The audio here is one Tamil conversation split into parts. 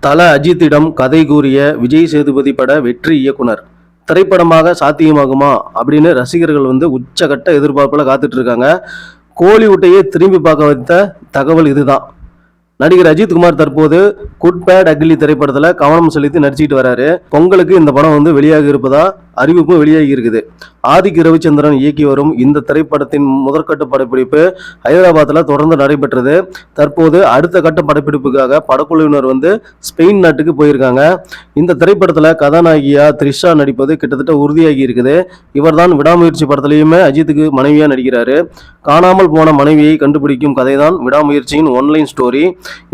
தல அஜித்திடம் கதை கூறிய விஜய் சேதுபதி பட வெற்றி இயக்குனர் திரைப்படமாக சாத்தியமாகுமா அப்படின்னு ரசிகர்கள் உச்சகட்ட எதிர்பார்ப்புல காத்துட்டு இருக்காங்க. கோலிவுட்டையே திரும்பி பார்க்க வைத்த தகவல் இதுதான். நடிகர் அஜித்குமார் தற்போது குட் பேட் அக்லி திரைப்படத்துல கவனம் செலுத்தி நடிச்சிட்டு வராரு. பொங்கலுக்கு இந்த படம் வெளியாகி இருப்பதா அறிவிப்பு வெளியாகி இருக்குது. ஆதிக் ரவிச்சந்திரன் இயக்கி வரும் இந்த திரைப்படத்தின் முதற்கட்ட படப்பிடிப்பு ஹைதராபாத்ல தொடர்ந்து நடைபெற்றது. தற்போது அடுத்த கட்ட படப்பிடிப்புக்காக படக்குழுவினர் ஸ்பெயின் நாட்டுக்கு போயிருக்காங்க. இந்த திரைப்படத்துல கதாநாயகியா த்ரிஷா நடிப்பது கிட்டத்தட்ட உறுதியாகி இருக்குது. இவர்தான் விடாமுயற்சி படத்திலையுமே அஜித்துக்கு மனைவியா நடிக்கிறாரு. காணாமல் போன மனைவியை கண்டுபிடிக்கும் கதைதான் விடாமுயற்சியின் ஒன்லைன் ஸ்டோரி.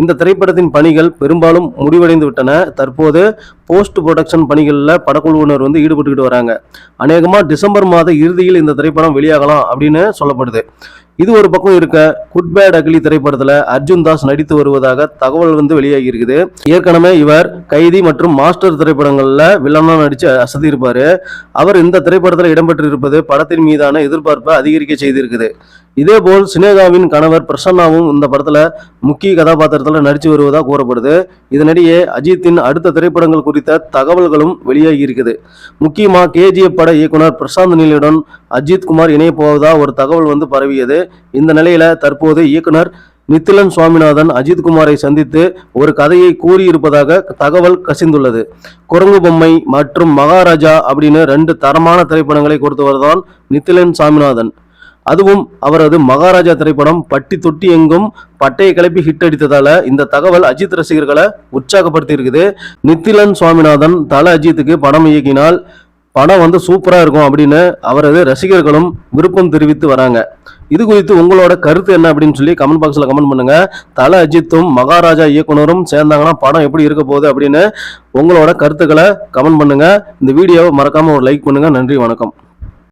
இந்த திரைப்படத்தின் பணிகள் பெரும்பாலும் முடிவடைந்து விட்டன. தற்போது போஸ்ட் ப்ரொடக்ஷன் பணிகளில் படக்குழுவினர் ஈடுபட்டுக்கிட்டு வராங்க. அநேகமா டிசம்பர் மாத இறுதியில் இந்த திரைப்படம் வெளியாகலாம் அப்படின்னு சொல்லப்படுது. இது ஒரு பக்கம் இருக்க, குட் பேட் அக்லி திரைப்படத்துல அர்ஜுன் தாஸ் நடித்து வருவதாக தகவல் வெளியாகி இருக்குது. ஏற்கனவே இவர் கைதி மற்றும் மாஸ்டர் திரைப்படங்கள்ல வில்லனா நடிச்சு அசதி இருப்பாரு. அவர் இந்த திரைப்படத்துல இடம்பெற்று இருப்பது படத்தின் மீதான எதிர்பார்ப்பை அதிகரிக்க செய்திருக்குது. இதேபோல் சினேகாவின் கணவர் பிரசன்னாவும் இந்த படத்துல முக்கிய கதாபாத்திரத்துல நடிச்சு வருவதாக கூறப்படுது. இதனிடையே அஜித்தின் அடுத்த திரைப்படங்கள் குறித்த தகவல்களும் வெளியாகி இருக்குது. முக்கியமா கேஜிஎஃப் பட இயக்குனர் பிரசாந்த் நீலுடன் அஜித்குமார் இணைய போவதா ஒரு தகவல் பரவியது. இந்த நிலையில தற்போது இயக்குனர் நித்திலன் சுவாமிநாதன் அஜித்குமாரை சந்தித்து ஒரு கதையை கூறியிருப்பதாக தகவல் கசிந்துள்ளது. குரங்கு பொம்மை மற்றும் மகாராஜா அப்படின்னு 2 தரமான திரைப்படங்களை கொடுத்தவர்தான் நித்திலன் சுவாமிநாதன். அதுவும் அவரது மகாராஜா திரைப்படம் பட்டி தொட்டி எங்கும் பட்டையை கிளப்பி ஹிட் அடித்ததால இந்த தகவல் அஜித் ரசிகர்களை உற்சாகப்படுத்தி இருக்குது. நித்திலன் சுவாமிநாதன் தல அஜித்துக்கு படம் இயக்கினால் படம் சூப்பரா இருக்கும் அப்படின்னு அவரது ரசிகர்களும் விருப்பம் தெரிவித்து வராங்க. இது குறித்து உங்களோட கருத்து என்ன அப்படின்னு சொல்லி கமெண்ட் பாக்ஸ்ல கமெண்ட் பண்ணுங்க. தல அஜித்தும் மகாராஜா இயக்குனரும் சேர்ந்தாங்கன்னா படம் எப்படி இருக்க போகுது அப்படின்னு உங்களோட கருத்துக்களை கமெண்ட் பண்ணுங்க. இந்த வீடியோவை மறக்காம ஒரு லைக் பண்ணுங்க. நன்றி, வணக்கம்.